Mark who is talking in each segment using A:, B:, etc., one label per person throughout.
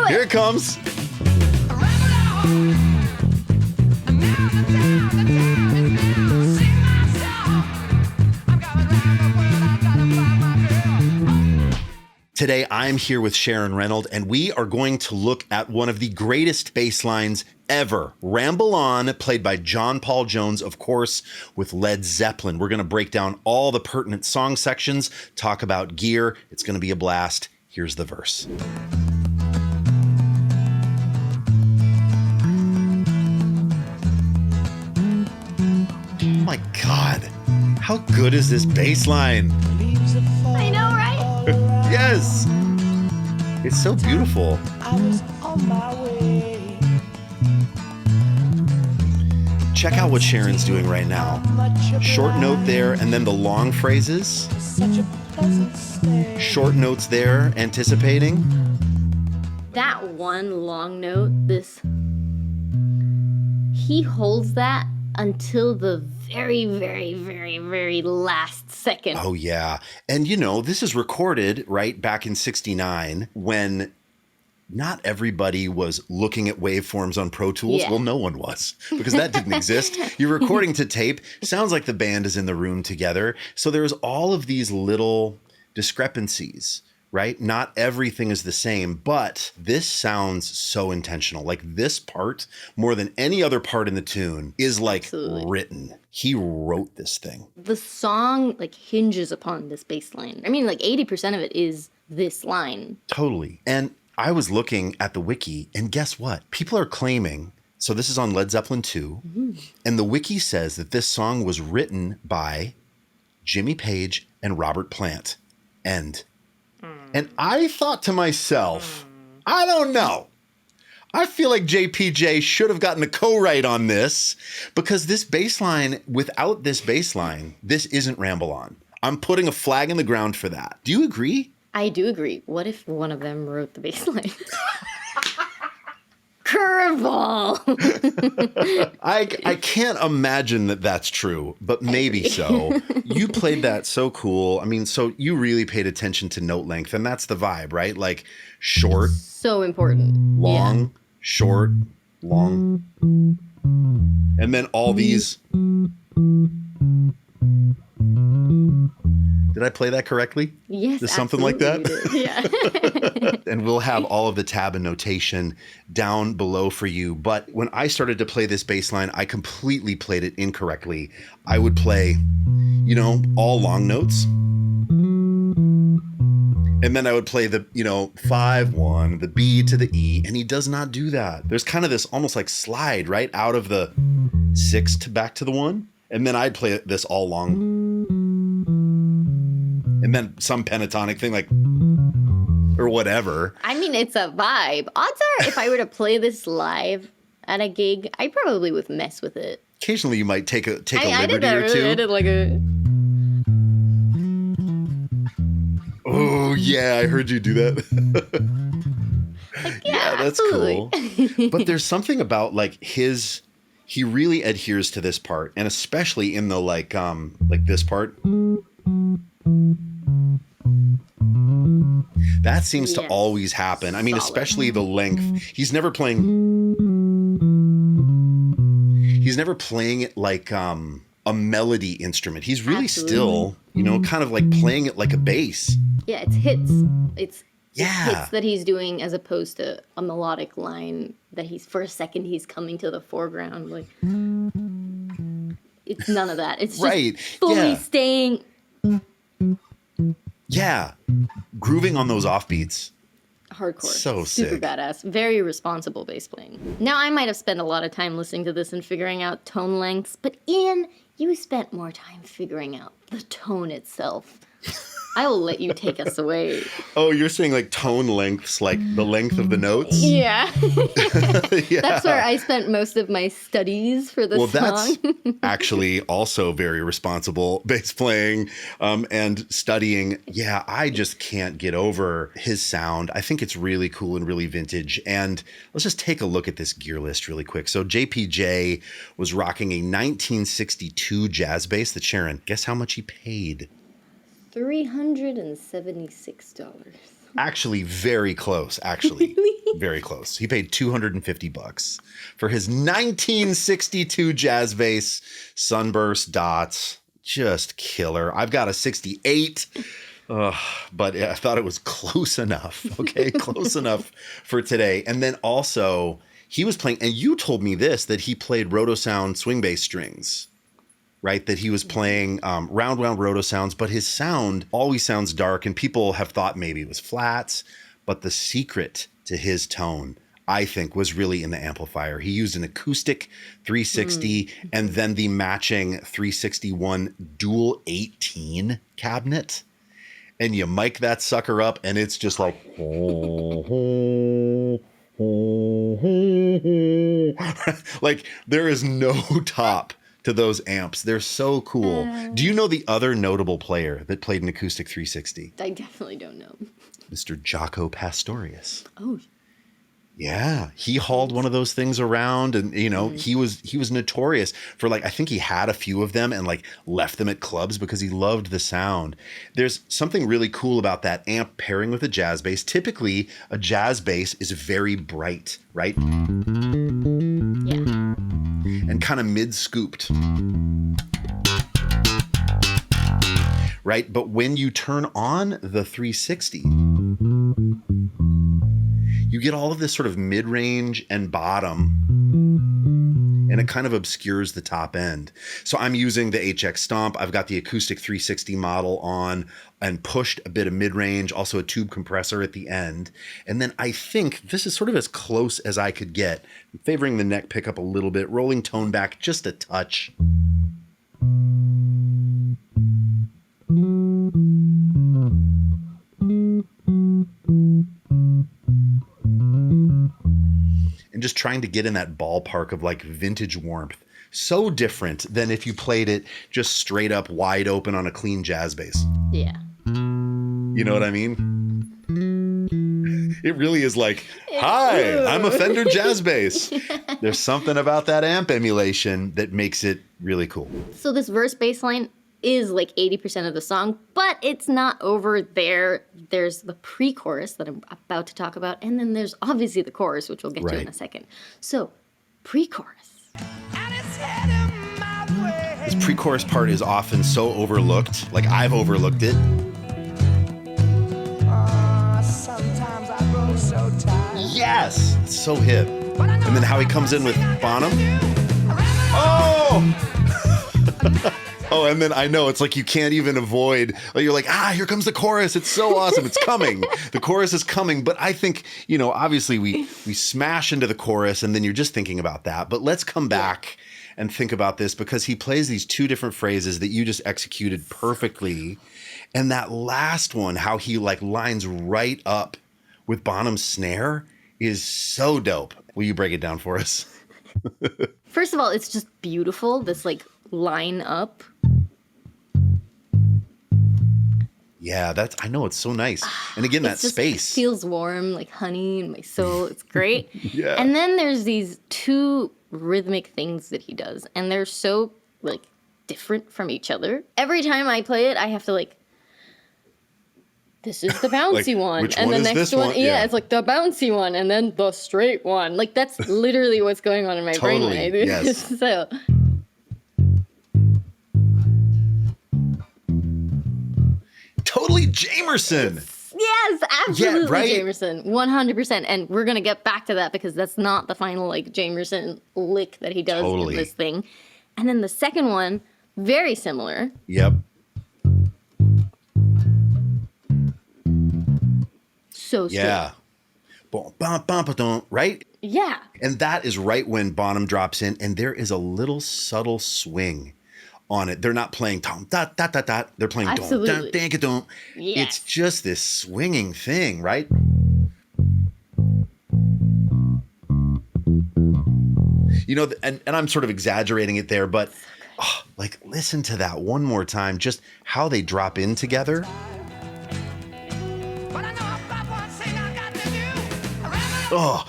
A: it.
B: Here it comes. Today, I'm here with Sharon Reynolds, and we are going to look at one of the greatest bass lines ever. Ramble On, played by John Paul Jones, of course, with Led Zeppelin. We're going to break down all the pertinent song sections, talk about gear. It's going to be a blast. Here's the verse. Oh my God. How good is this bass line?
A: I know, right?
B: Yes. It's so beautiful.
C: I was on my way.
B: Check out what Sharon's doing right now. Short note there, and then the long phrases.
C: Such a pleasant stay.
B: Short notes there, anticipating.
A: That one long note, he holds that until the very, very, very, very last second.
B: Oh, yeah. And, you know, this is recorded, right, back in 69 when not everybody was looking at waveforms on Pro Tools.
A: Yeah.
B: Well, no one was, because that didn't exist. You're recording to tape. Sounds like the band is in the room together. So there's all of these little discrepancies, right? Not everything is the same, but this sounds so intentional. Like this part, more than any other part in the tune, is like
A: Absolutely.
B: written. He wrote this thing.
A: The song like hinges upon this bass line. I mean, like 80% of it is this line.
B: Totally. And I was looking at the wiki, and guess what? People are claiming, so this is on Led Zeppelin II, and the wiki says that this song was written by Jimmy Page and Robert Plant. And I thought to myself, I don't know. I feel like JPJ should have gotten a co-write on this, because this bass line, without this bass line, this isn't Ramble On. I'm putting a flag in the ground for that. Do you agree?
A: I do agree. What if one of them wrote the bass line? Curveball.
B: I can't imagine that that's true, but maybe so. You played that so cool. I mean, so you really paid attention to note length, and that's the vibe, right? Like short,
A: So important.
B: long, short, long. And then all these. Did I play that correctly?
A: Yes,
B: Just something like that?
A: absolutely you did. Yeah.
B: And we'll have all of the tab and notation down below for you. But when I started to play this bass line, I completely played it incorrectly. I would play, you know, all long notes. And then I would play the, 5-1, the B to the E, and he does not do that. There's kind of this almost like slide, right? Out of the 6 to back to the 1. And then I'd play this all long. And then some pentatonic thing like, or whatever.
A: I mean, it's a vibe. Odds are if I were to play this live at a gig, I probably would mess with it.
B: Occasionally you might take a liberty
A: I did that
B: or two.
A: I did like a...
B: Oh, yeah, I heard you do that.
A: Yeah,
B: that's
A: absolutely.
B: cool. But there's something about like he really adheres to this part, and especially in the like this part. That seems to
A: Yes.
B: always happen. I mean,
A: Solid.
B: especially the length. He's never playing it like a melody instrument. He's really still, kind of like playing it like a bass.
A: Yeah, it's hits. It's
B: Yeah.
A: hits that he's doing as opposed to a melodic line that he's, for a second, he's coming to the foreground. Like, it's none of that. It's just
B: Right.
A: fully
B: Yeah.
A: staying...
B: Yeah. Grooving on those offbeats.
A: Hardcore.
B: So
A: Super
B: sick.
A: badass. Very responsible bass playing. Now, I might have spent a lot of time listening to this and figuring out tone lengths, but Ian, you spent more time figuring out the tone itself. I will let you take us away.
B: Oh, you're saying like tone lengths, like the length of the notes?
A: Yeah.
B: Yeah.
A: That's where I spent most of my studies for this song.
B: That's actually also very responsible bass playing and studying. Yeah, I just can't get over his sound. I think it's really cool and really vintage. And let's just take a look at this gear list really quick. So JPJ was rocking a 1962 jazz bass that Sharon, guess how much he paid?
A: $376.
B: Actually, very close. Actually,
A: Really?
B: very close. He paid $250 for his 1962 jazz bass, Sunburst Dots. Just killer. I've got a 68. But I thought it was close enough. Okay, close enough for today. And then also, he was playing, and you told me this, that he played Rotosound swing bass strings, right? That he was playing round roto sounds, but his sound always sounds dark, and people have thought maybe it was flats. But the secret to his tone, I think, was really in the amplifier. He used an acoustic 360 and then the matching 361 dual 18 cabinet. And you mic that sucker up, and it's just like, like there is no top to those amps. They're so cool. Do you know the other notable player that played an acoustic 360?
A: I definitely don't know.
B: Mr. Jaco Pastorius.
A: Oh,
B: Yeah, he hauled one of those things around, and he was notorious for, like, I think he had a few of them and like left them at clubs because he loved the sound. There's something really cool about that amp pairing with a jazz bass. Typically, a jazz bass is very bright, right?
A: yeah.
B: And kind of mid-scooped. Right? But when you turn on the 360, you get all of this sort of mid-range and bottom, and it kind of obscures the top end. So I'm using the HX Stomp. I've got the acoustic 360 model on and pushed a bit of mid-range, also a tube compressor at the end. And then I think this is sort of as close as I could get, favoring the neck pickup a little bit, rolling tone back just a touch. And just trying to get in that ballpark of like vintage warmth. So different than if you played it just straight up wide open on a clean jazz bass.
A: Yeah.
B: You know what I mean? It really is like, hi, I'm a Fender jazz bass. There's something about that amp emulation that makes it really cool.
A: So this verse bass line is like 80% of the song, but it's not over there. There's the pre-chorus that I'm about to talk about, and then there's obviously the chorus, which we'll get to in a second. So, pre-chorus.
B: This pre-chorus part is often so overlooked. Like, I've overlooked it.
C: Sometimes I grow so tired.
B: Yes! It's so hip. And then how he comes in with Bonham. Oh! Oh, and then I know it's like you can't even avoid, like you're like, here comes the chorus. It's so awesome. It's coming. The chorus is coming. But I think, obviously we smash into the chorus and then you're just thinking about that. But let's come back and think about this, because he plays these two different phrases that you just executed perfectly. And that last one, how he like lines right up with Bonham's snare, is so dope. Will you break it down for us?
A: First of all, it's just beautiful, this like line up.
B: Yeah, I know, it's so nice. And again, that space.
A: It feels warm, like honey in my soul. It's great.
B: Yeah.
A: And then there's these two rhythmic things that he does, and they're so like different from each other. Every time I play it, I have to like, this is the bouncy one.
B: Which
A: and
B: one
A: the
B: is
A: next
B: this
A: one,
B: one?
A: yeah, it's like the bouncy one, and then the straight one. Like that's literally what's going on in my brain when I do
B: yes.
A: this. So
B: Totally Jamerson.
A: yes, absolutely,
B: Yeah, right?
A: Jamerson, 100%. And we're gonna get back to that because that's not the final like Jamerson lick that he does
B: Totally.
A: in this thing. And then the second one, very similar.
B: Yep.
A: So
B: Yeah. Bum, bum, bum, ba-dum, right?
A: yeah.
B: And that is right when Bonham drops in, and there is a little subtle swing on it. They're not playing tom da da da da. They're playing dum da
A: Absolutely.
B: da dum.
A: Yes.
B: It's just this swinging thing, right? And I'm sort of exaggerating it there, but like listen to that one more time. Just how they drop in together. Oh,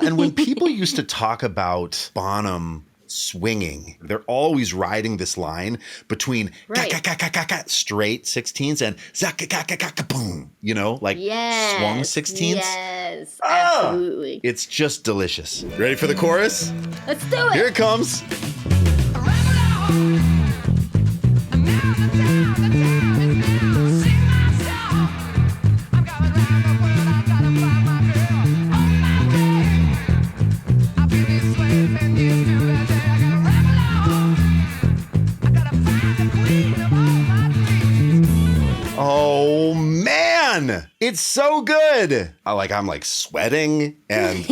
B: and when people used to talk about Bonham swinging. They're always riding this line between
A: Right.
B: straight 16s and boom, like
A: Yes.
B: swung 16s.
A: Yes,
B: Ah!
A: absolutely.
B: It's just delicious. Ready for the chorus?
A: Let's do it.
B: Here it comes. Oh man, it's so good. I'm like sweating and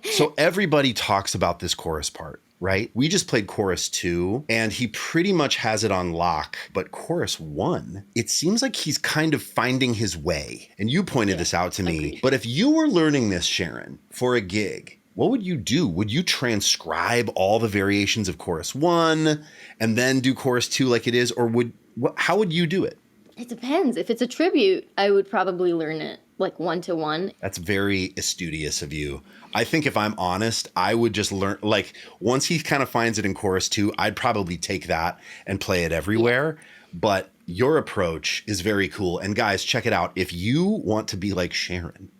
B: so everybody talks about this chorus part, right? We just played chorus 2 and he pretty much has it on lock, but chorus 1, it seems like he's kind of finding his way. And you pointed this out to me,
A: agreed.
B: but if you were learning this, Sharon, for a gig, what would you do? Would you transcribe all the variations of chorus 1 and then do chorus 2 like it is? Or how would you do it?
A: It depends. If it's a tribute, I would probably learn it like 1-to-1.
B: That's very studious of you. I think if I'm honest, I would just learn, once he kind of finds it in chorus 2, I'd probably take that and play it everywhere. But your approach is very cool. And guys, check it out. If you want to be like Sharon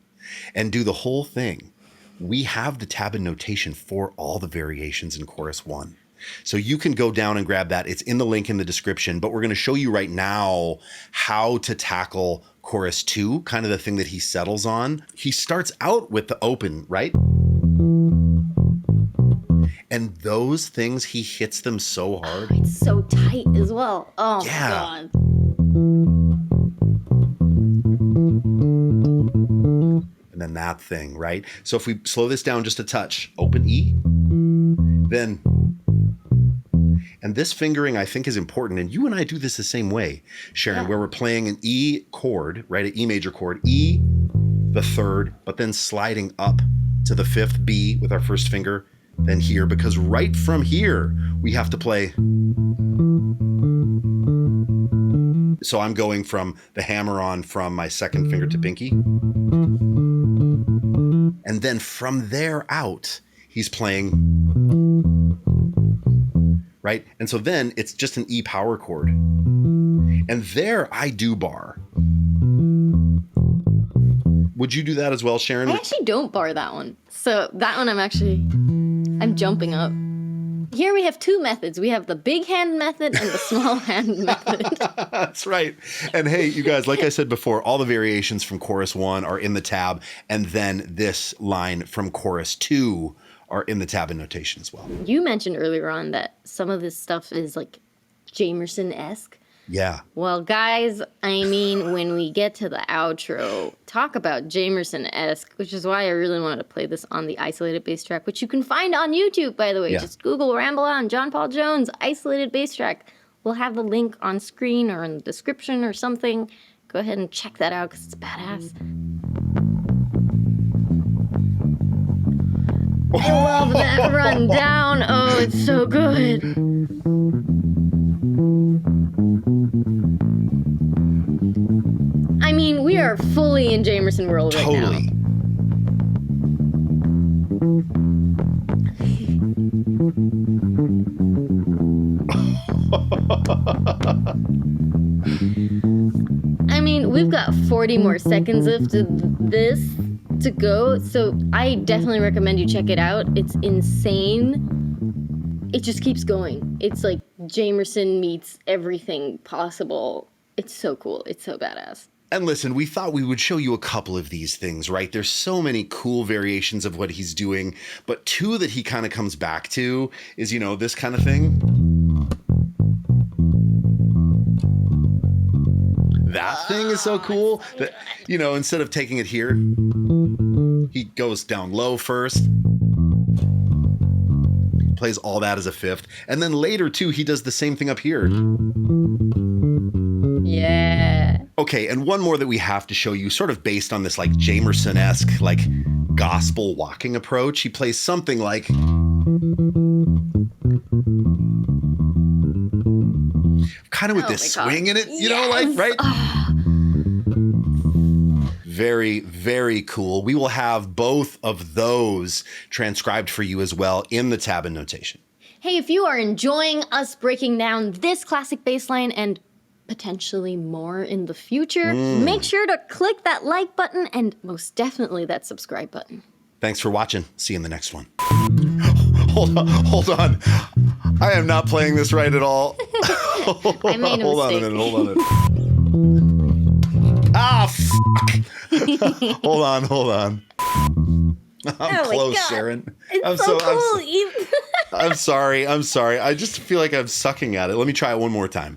B: and do the whole thing, we have the tab and notation for all the variations in chorus 1. So you can go down and grab that. It's in the link in the description, but we're going to show you right now how to tackle chorus 2, kind of the thing that he settles on. He starts out with the open, right? And those things, he hits them so hard.
A: It's so tight as well. Oh
B: Yeah.
A: my God.
B: And then that thing, right? So if we slow this down just a touch, open E, then... And this fingering, I think, is important. And you and I do this the same way, Sharon, where we're playing an E chord, right? An E major chord, E, the 3rd, but then sliding up to the 5th B with our first finger, then here, because right from here, we have to play. So I'm going from the hammer on from my 2nd finger to pinky. And then from there out, he's playing... right? And so then it's just an E power chord. And there I do bar. Would you do that as well, Sharon?
A: I actually don't bar that one. So that one I'm jumping up. Here we have 2 methods. We have the big hand method and the small hand method.
B: That's right. And hey, you guys, like I said before, all the variations from chorus 1 are in the tab. And then this line from chorus 2 are in the tab and notation as well.
A: You mentioned earlier on that some of this stuff is like Jamerson-esque.
B: Yeah.
A: Well, guys, I mean, when we get to the outro, talk about Jamerson-esque, which is why I really wanted to play this on the isolated bass track, which you can find on YouTube, by the way.
B: Yeah.
A: Just Google Ramble On, John Paul Jones, isolated bass track. We'll have the link on screen or in the description or something. Go ahead and check that out because it's badass. I love that run down. Oh, it's so good. I mean, we are fully in Jamerson world right now.
B: Totally.
A: I mean, we've got 40 more seconds of this to go, so I definitely recommend you check it out. It's insane. It just keeps going. It's like Jamerson meets everything possible. It's so cool. It's so badass.
B: And listen, we thought we would show you a couple of these things, right? There's so many cool variations of what he's doing, but 2 that he kind of comes back to is, this kind of thing. That thing is so cool that, instead of taking it here, he goes down low first, plays all that as a 5th, and then later too, he does the same thing up here.
A: Yeah.
B: Okay, and one more that we have to show you, sort of based on this like Jamerson-esque, like gospel walking approach. He plays something like kind of with this swing in it, right? Very, very cool. We will have both of those transcribed for you as well in the tab and notation.
A: Hey, if you are enjoying us breaking down this classic bass line and potentially more in the future, make sure to click that like button and most definitely that subscribe button.
B: Thanks for watching. See you in the next one. Hold on. I am not playing this right at all.
A: I made a
B: Hold on a
A: mistake.
B: minute. Hold on a minute. Ah, fuck. Hold on. I'm
A: my
B: close,
A: God.
B: Sharon.
A: It's so cool.
B: I'm sorry. I just feel like I'm sucking at it. Let me try it one more time.